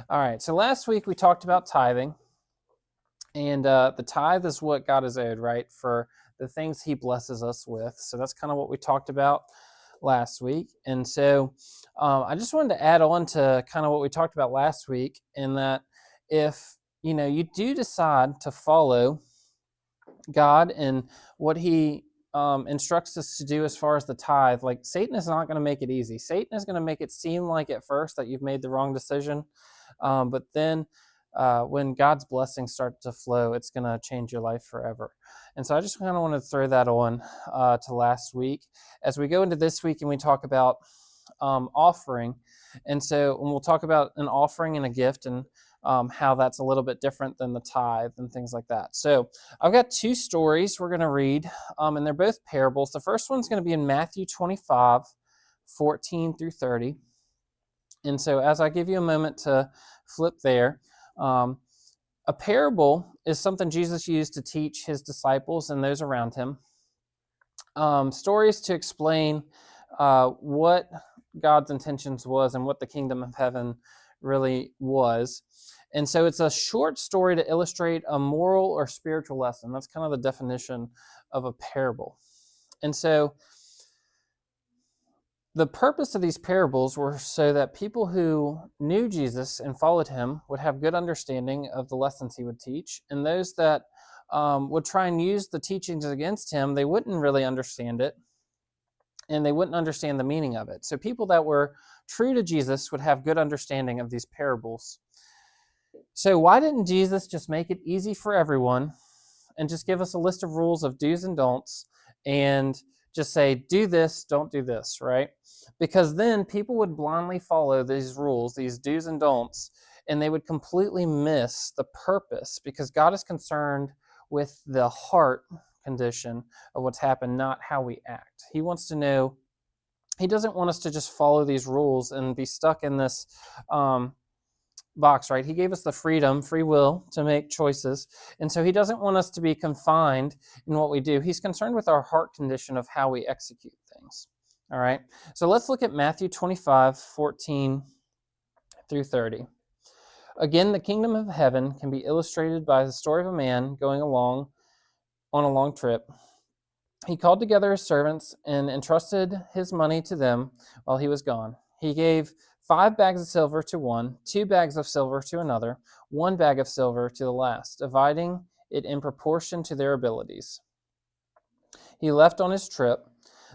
All right, so last week we talked about tithing, and the tithe is what God is owed, right, for the things He blesses us with. So that's kind of what we talked about last week. And so I just wanted to add on to kind of what we talked about last week, in that if you do decide to follow God and what He instructs us to do as far as the tithe, like Satan is not going to make it easy. Satan is going to make it seem like at first that you've made the wrong decision, but then when God's blessings start to flow, it's going to change your life forever. And so I just kind of want to throw that on to last week as we go into this week and we talk about offering. And so when we'll talk about an offering and a gift and how that's a little bit different than the tithe and things like that. So I've got two stories we're going to read, and they're both parables. The first one's going to be in Matthew 25, 14 through 30. And so as I give you a moment to flip there, a parable is something Jesus used to teach his disciples and those around him. Stories to explain what God's intentions was and what the kingdom of heaven really was. And so it's a short story to illustrate a moral or spiritual lesson. That's kind of the definition of a parable. And so the purpose of these parables were so that people who knew Jesus and followed him would have good understanding of the lessons he would teach. And those that would try and use the teachings against him, they wouldn't really understand it, and they wouldn't understand the meaning of it. So people that were true to Jesus would have good understanding of these parables. So why didn't Jesus just make it easy for everyone and just give us a list of rules of do's and don'ts and just say, do this, don't do this, right? Because then people would blindly follow these rules, these do's and don'ts, and they would completely miss the purpose, because God is concerned with the heart condition of what's happened, not how we act. He wants to know, he doesn't want us to just follow these rules and be stuck in this box, right? He gave us the freedom, free will to make choices. And so he doesn't want us to be confined in what we do. He's concerned with our heart condition of how we execute things. All right. So let's look at Matthew 25, 14 through 30. Again, the kingdom of heaven can be illustrated by the story of a man going along on a long trip. He called together his servants and entrusted his money to them while he was gone. He gave 5 bags of silver to one, 2 bags of silver to another, 1 bag of silver to the last, dividing it in proportion to their abilities. He left on his trip.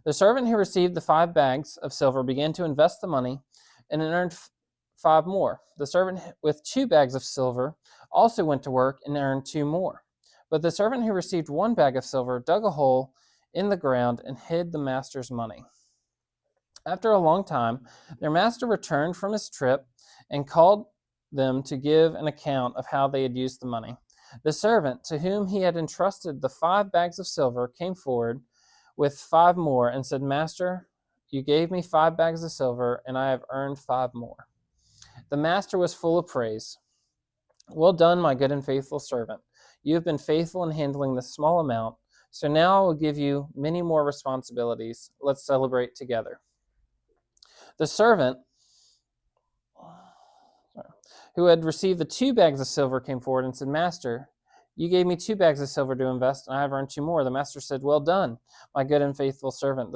The servant who received the 5 bags of silver began to invest the money and earned 5 more. The servant with 2 bags of silver also went to work and earned 2 more. But the servant who received 1 bag of silver dug a hole in the ground and hid the master's money. After a long time, their master returned from his trip and called them to give an account of how they had used the money. The servant to whom he had entrusted the 5 bags of silver came forward with 5 more and said, Master, you gave me 5 bags of silver, and I have earned 5 more. The master was full of praise. Well done, my good and faithful servant. You have been faithful in handling this small amount, so now I will give you many more responsibilities. Let's celebrate together. The servant who had received the 2 bags of silver came forward and said, Master, you gave me 2 bags of silver to invest, and I have earned 2 more. The master said, Well done, my good and faithful servant,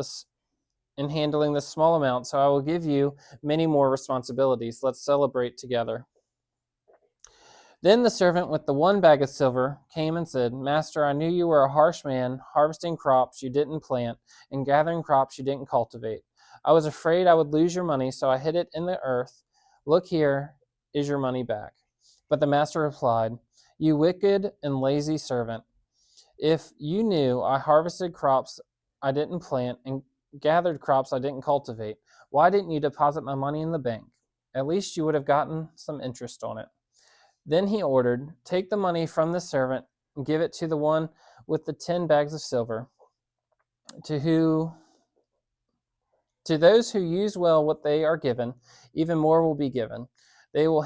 in handling this small amount, so I will give you many more responsibilities. Let's celebrate together. Then the servant with the 1 bag of silver came and said, Master, I knew you were a harsh man, harvesting crops you didn't plant and gathering crops you didn't cultivate. I was afraid I would lose your money, so I hid it in the earth. Look, here is your money back. But the master replied, You wicked and lazy servant. If you knew I harvested crops I didn't plant and gathered crops I didn't cultivate, why didn't you deposit my money in the bank? At least you would have gotten some interest on it. Then he ordered, Take the money from the servant and give it to the one with the 10 bags of silver. To those who use well what they are given, even more will be given. They will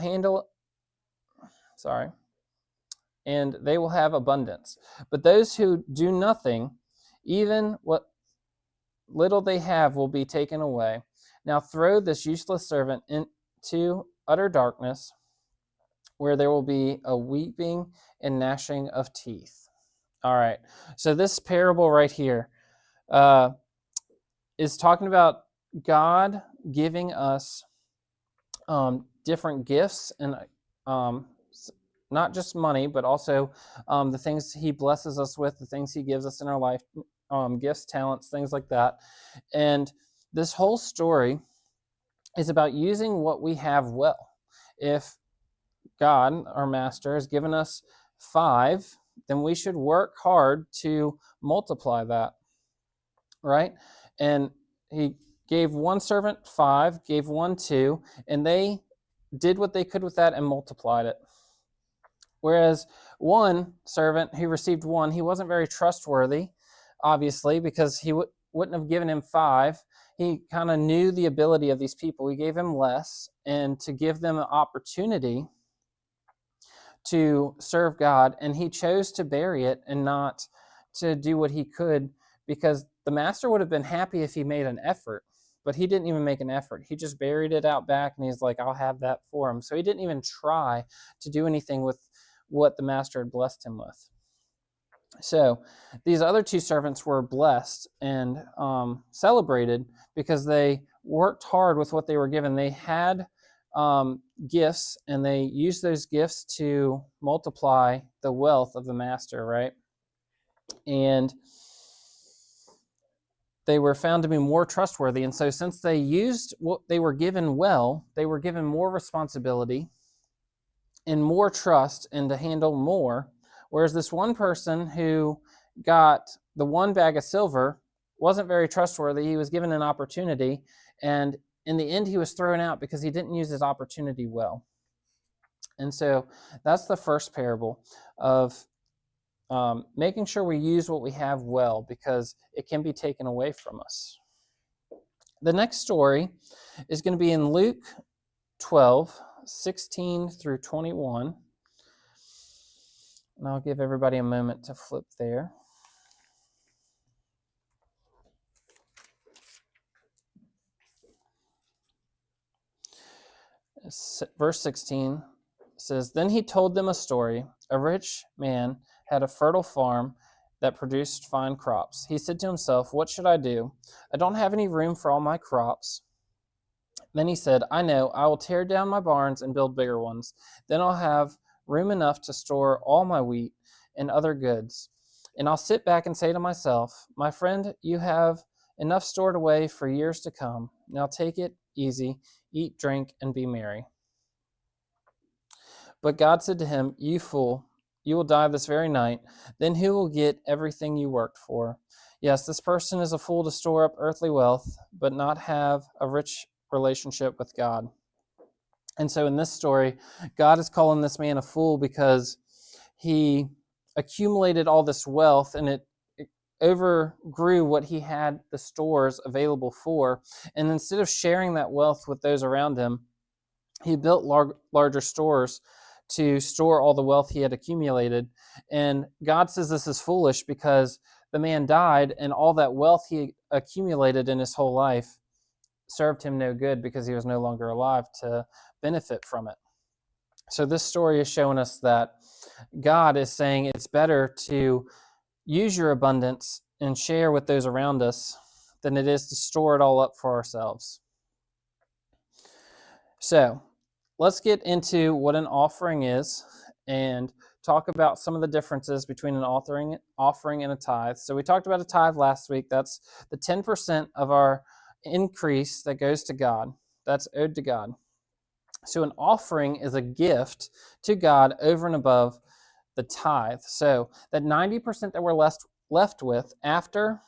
and they will have abundance. But those who do nothing, even what little they have will be taken away. Now throw this useless servant into utter darkness. where there will be a weeping and gnashing of teeth. All right. So this parable right here is talking about God giving us different gifts and not just money, but also the things he blesses us with, the things he gives us in our life, gifts, talents, things like that. And this whole story is about using what we have well. If God, our master, has given us 5, then we should work hard to multiply that, right? And he gave one servant 5, gave one 2, and they did what they could with that and multiplied it. Whereas one servant who received 1, he wasn't very trustworthy, obviously, because he wouldn't have given him 5. He kind of knew the ability of these people. He gave him less, and to give them an opportunity to serve God, and he chose to bury it and not to do what he could, because the master would have been happy if he made an effort, but he didn't even make an effort. He just buried it out back, and he's like, I'll have that for him. So he didn't even try to do anything with what the master had blessed him with. So these other 2 servants were blessed and celebrated because they worked hard with what they were given. They had gifts, and they used those gifts to multiply the wealth of the master, right? And they were found to be more trustworthy. And so since they used what they were given well, they were given more responsibility and more trust and to handle more. Whereas this one person who got the 1 bag of silver wasn't very trustworthy. He was given an opportunity, and in the end, he was thrown out because he didn't use his opportunity well. And so that's the first parable of making sure we use what we have well, because it can be taken away from us. The next story is going to be in Luke 12:16 through 21. And I'll give everybody a moment to flip there. Verse 16 says, Then he told them a story. A rich man had a fertile farm that produced fine crops. He said to himself, What should I do? I don't have any room for all my crops. Then he said, I know, I will tear down my barns and build bigger ones. Then I'll have room enough to store all my wheat and other goods. And I'll sit back and say to myself, My friend, you have enough stored away for years to come. Now take it easy, eat, drink, and be merry. But God said to him, You fool, you will die this very night. Then who will get everything you worked for? Yes, this person is a fool to store up earthly wealth, but not have a rich relationship with God. And so in this story, God is calling this man a fool because he accumulated all this wealth, and it overgrew what he had the stores available for. And instead of sharing that wealth with those around him, he built larger stores to store all the wealth he had accumulated. And God says this is foolish because the man died, and all that wealth he accumulated in his whole life served him no good because he was no longer alive to benefit from it. So this story is showing us that God is saying it's better to use your abundance and share with those around us than it is to store it all up for ourselves. So let's get into what an offering is and talk about some of the differences between an offering and a tithe. So we talked about a tithe last week. That's the 10% of our increase that goes to God. That's owed to God. So an offering is a gift to God over and above the tithe. So that 90% that we're left with after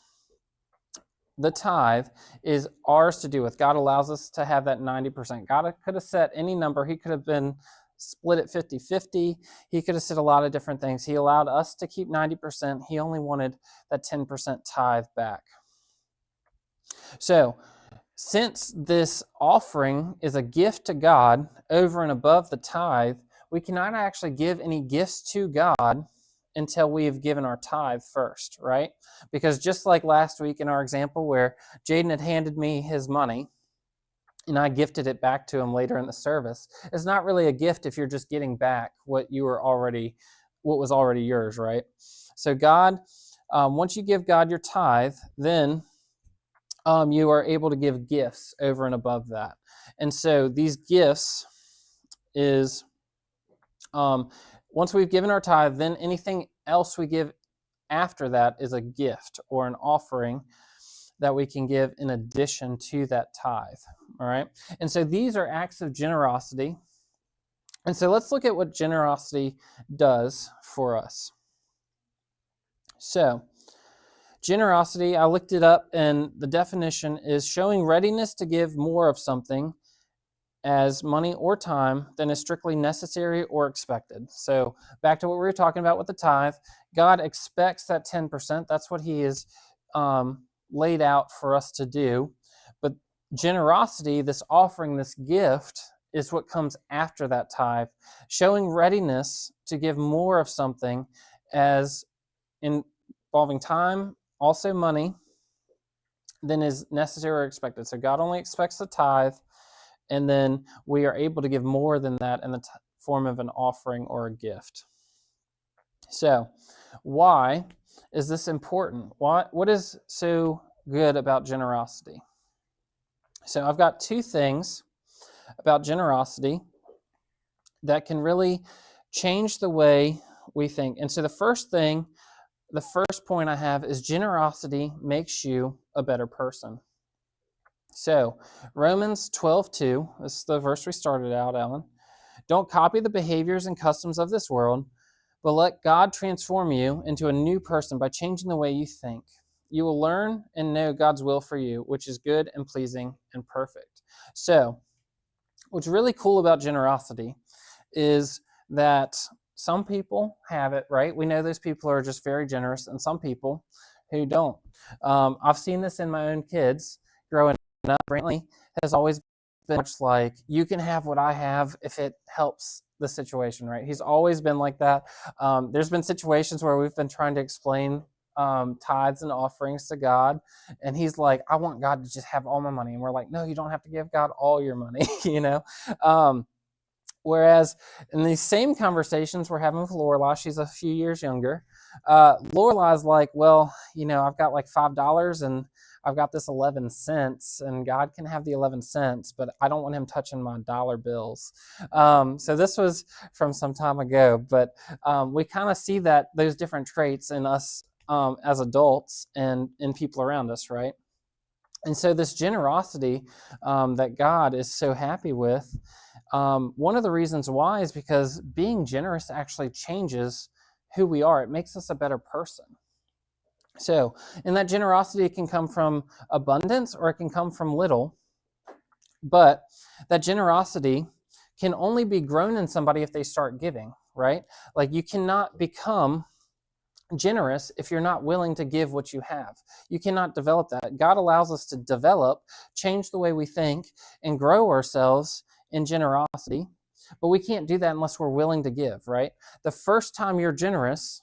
the tithe is ours to do with. God allows us to have that 90%. God could have set any number. He could have been split it 50-50. He could have said a lot of different things. He allowed us to keep 90%. He only wanted that 10% tithe back. So since this offering is a gift to God over and above the tithe, we cannot actually give any gifts to God until we have given our tithe first, right? Because just like last week in our example where Jaden had handed me his money, and I gifted it back to him later in the service. It's not really a gift if you're just getting back what was already yours, right? So God, once you give God your tithe, then you are able to give gifts over and above that. And so these gifts is once we've given our tithe, then anything else we give after that is a gift or an offering that we can give in addition to that tithe. All right. And so these are acts of generosity. And so let's look at what generosity does for us. So, generosity, I looked it up, and the definition is showing readiness to give more of something as money or time than is strictly necessary or expected. So back to what we were talking about with the tithe, God expects that 10%. That's what he is laid out for us to do. But generosity, this offering, this gift, is what comes after that tithe, showing readiness to give more of something as involving time, also money, than is necessary or expected. So God only expects the tithe, and then we are able to give more than that in the form of an offering or a gift. So, why is this important? What is so good about generosity? So, I've got two things about generosity that can really change the way we think. And so, the first point I have is generosity makes you a better person. So, Romans 12:2, this is the verse we started out, Alan. Don't copy the behaviors and customs of this world, but let God transform you into a new person by changing the way you think. You will learn and know God's will for you, which is good and pleasing and perfect. So, what's really cool about generosity is that some people have it, right? We know those people are just very generous, and some people who don't. I've seen this in my own kids growing up. Brantley has always been much like, you can have what I have if it helps the situation, right? He's always been like that. There's been situations where we've been trying to explain tithes and offerings to God, and he's like, I want God to just have all my money. And we're like, no, you don't have to give God all your money, you know? Whereas in these same conversations we're having with Lorelai, she's a few years younger. Lorelai's like, well, you know, I've got like $5 and I've got this 11 cents, and God can have the 11 cents, but I don't want him touching my dollar bills. So this was from some time ago, but we kind of see that those different traits in us as adults and in people around us, right? And so this generosity that God is so happy with, one of the reasons why is because being generous actually changes who we are. It makes us a better person. So, and that generosity, it can come from abundance or it can come from little, but that generosity can only be grown in somebody if they start giving, right? Like, you cannot become generous if you're not willing to give what you have. You cannot develop that. God allows us to develop, change the way we think, and grow ourselves in generosity, but we can't do that unless we're willing to give, right? The first time you're generous,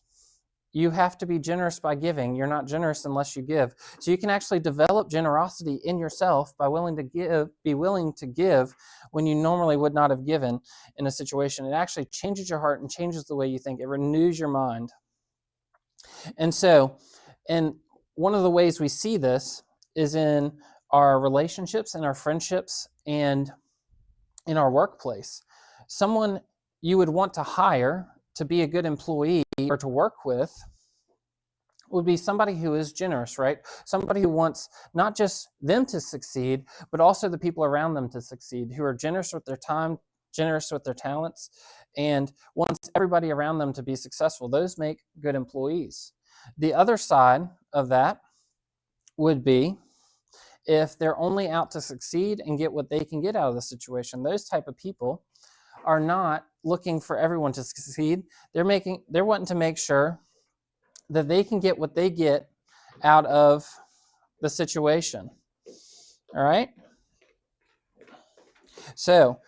you have to be generous by giving. You're not generous unless you give. So you can actually develop generosity in yourself by be willing to give when you normally would not have given in a situation. It actually changes your heart and changes the way you think. It renews your mind. And so, and one of the ways we see this is in our relationships and our friendships and in our workplace. Someone you would want to hire to be a good employee or to work with would be somebody who is generous, right? Somebody who wants not just them to succeed, but also the people around them to succeed, who are generous with their time, generous with their talents, and wants everybody around them to be successful. Those make good employees. The other side of that would be if they're only out to succeed and get what they can get out of the situation. Those type of people are not looking for everyone to succeed. They're wanting to make sure that they can get what they get out of the situation. All right? So,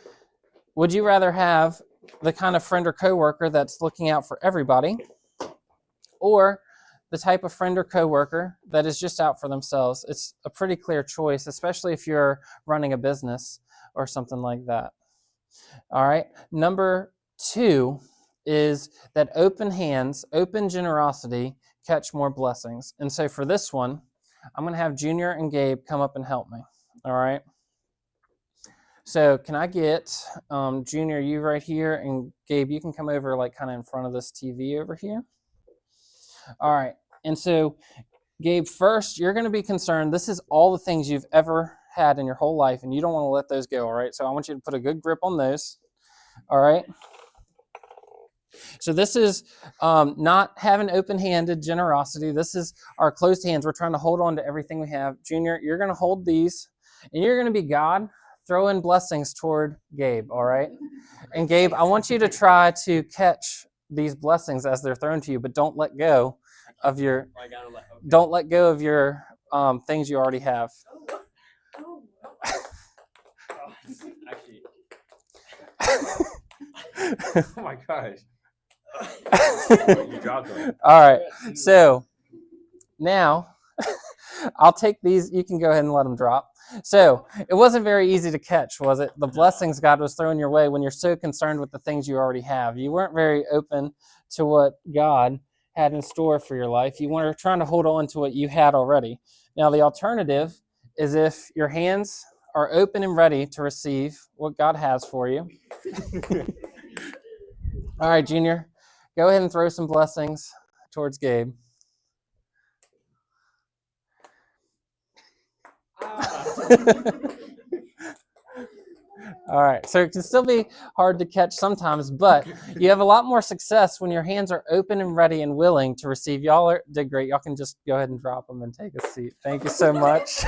would you rather have the kind of friend or coworker that's looking out for everybody, or the type of friend or coworker that is just out for themselves? It's a pretty clear choice, especially if you're running a business. or something like that. All right. Number 2 is that open hands, open generosity catch more blessings. And so for this one, I'm going to have Junior and Gabe come up and help me. All right. So can I get Junior, you right here, and Gabe, you can come over like kind of in front of this TV over here. All right. And so Gabe, first, you're going to be concerned. This is all the things you've ever had in your whole life, and you don't want to let those go, all right? So I want you to put a good grip on those, all right? So this is not having open-handed generosity. This is our closed hands. We're trying to hold on to everything we have. Junior, you're going to hold these, and you're going to be God. Throw in blessings toward Gabe, all right? And Gabe, I want you to try to catch these blessings as they're thrown to you, but don't let go of your things you already have. Oh my gosh. You dropped them. All right. So now I'll take these. You can go ahead and let them drop. So it wasn't very easy to catch, was it? The blessings God was throwing your way when you're so concerned with the things you already have. You weren't very open to what God had in store for your life. You were trying to hold on to what you had already. Now, the alternative is if your hands are open and ready to receive what God has for you. All right, Junior, go ahead and throw some blessings towards Gabe. All right, so it can still be hard to catch sometimes, but you have a lot more success when your hands are open and ready and willing to receive. Y'all did great. Y'all can just go ahead and drop them and take a seat. Thank you so much.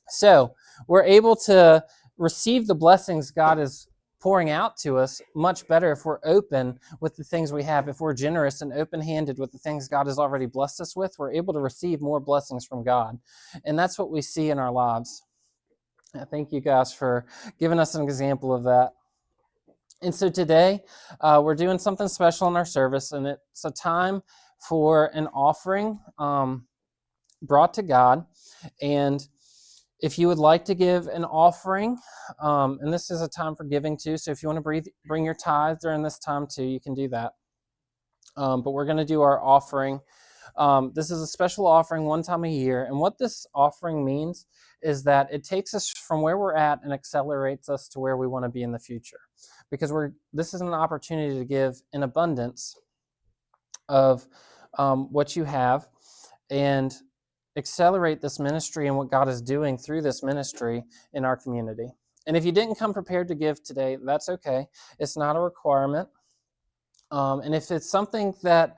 So we're able to receive the blessings God is pouring out to us much better if we're open with the things we have. If we're generous and open-handed with the things God has already blessed us with, we're able to receive more blessings from God. And that's what we see in our lives. Thank you guys for giving us an example of that. And so today we're doing something special in our service, and it's a time for an offering brought to God. And if you would like to give an offering, and this is a time for giving too, so if you want to bring your tithe during this time too, you can do that. But we're going to do our offering. This is a special offering one time a year, and what this offering means is that it takes us from where we're at and accelerates us to where we want to be in the future. Because this is an opportunity to give in abundance of what you have and accelerate this ministry and what God is doing through this ministry in our community. And if you didn't come prepared to give today, that's okay. It's not a requirement. And if it's something that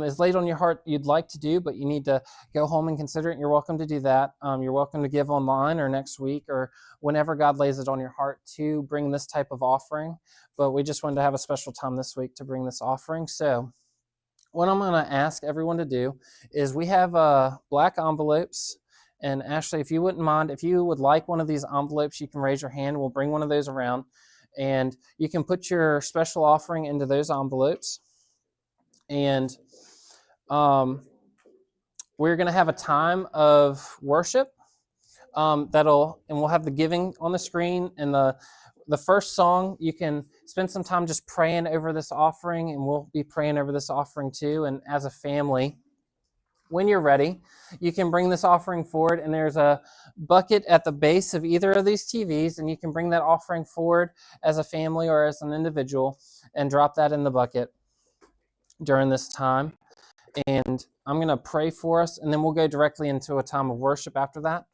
is laid on your heart you'd like to do, but you need to go home and consider it, you're welcome to do that. You're welcome to give online or next week or whenever God lays it on your heart to bring this type of offering. But we just wanted to have a special time this week to bring this offering. So what I'm going to ask everyone to do is we have black envelopes. And Ashley, if you wouldn't mind, if you would like one of these envelopes, you can raise your hand. We'll bring one of those around. And you can put your special offering into those envelopes. And we're going to have a time of worship and we'll have the giving on the screen. And the first song, you can spend some time just praying over this offering, and we'll be praying over this offering too. And as a family, when you're ready, you can bring this offering forward, and there's a bucket at the base of either of these TVs, and you can bring that offering forward as a family or as an individual and drop that in the bucket during this time. And I'm going to pray for us, and then we'll go directly into a time of worship after that.